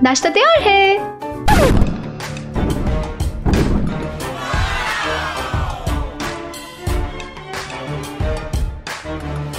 नाश्ता तैयार है।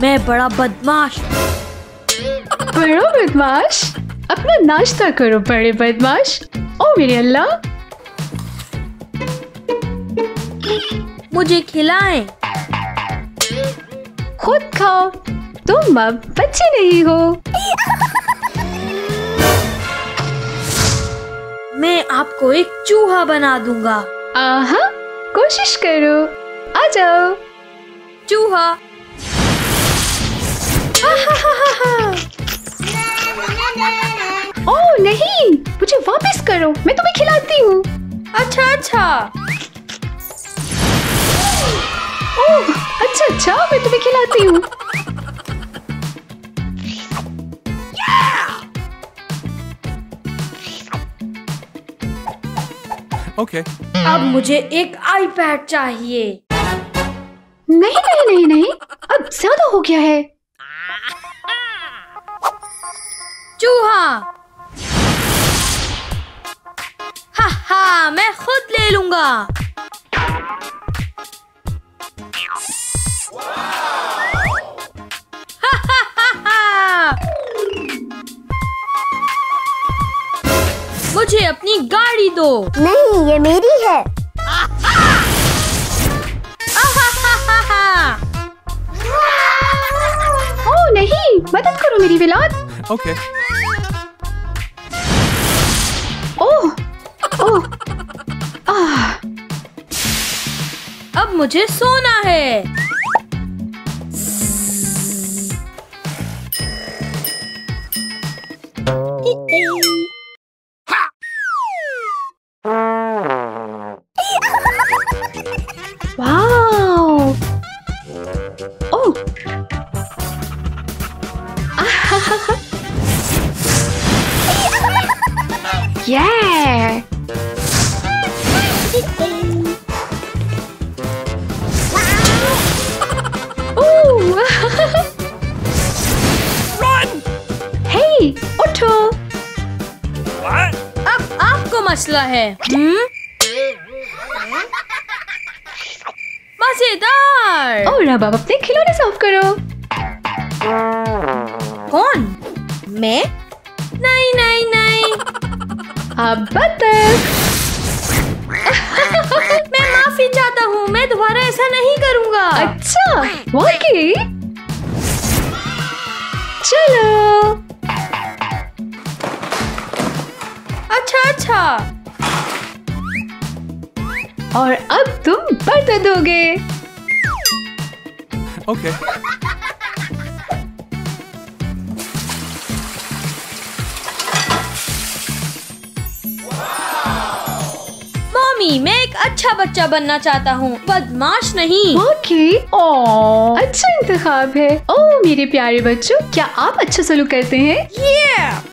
मैं बड़ा बदमाश। बड़ा बदमाश? अपना नाश्ता करो बड़े बदमाश। ओ मेरे अल्लाह, मुझे खिलाएं। खुद खाओ, तुम अब बच्चे नहीं हो। मैं आपको एक चूहा बना दूंगा। आहा, कोशिश करो, आ जाओ। चूहा। ओह नहीं, मुझे वापस करो, मैं तुम्हें खिलाती हूँ। अच्छा अच्छा। ओह अच्छा, मैं तुम्हें खिलाती हूँ। Okay. अब मुझे एक आईपैड चाहिए। नहीं, अब ज्यादा हो गया है। चूहा। हा, मैं खुद ले लूंगा। मुझे अपनी गाड़ी दो। नहीं, ये मेरी है। ओह नहीं, मदद करो मेरी विलाद। Okay. ओह आह, अब मुझे सोना है। वाओ। ओह yeah. Hey, उठो। अब आपको मसला है। मजेदार। और अब आप अपने खिलौने साफ करो। कौन? मैं? नहीं। अब बतख। मैं माफी चाहता हूँ, मैं दोबारा ऐसा नहीं करूँगा। अच्छा, वाकई? चलो। अच्छा। और अब तुम बर्तन धोगे। Okay. मम्मी, मैं एक अच्छा बच्चा बनना चाहता हूँ, बदमाश नहीं। वाकई? ओह, अच्छा इंतखाब है। ओह मेरे प्यारे बच्चों, क्या आप अच्छा सलूक करते हैं? Yeah!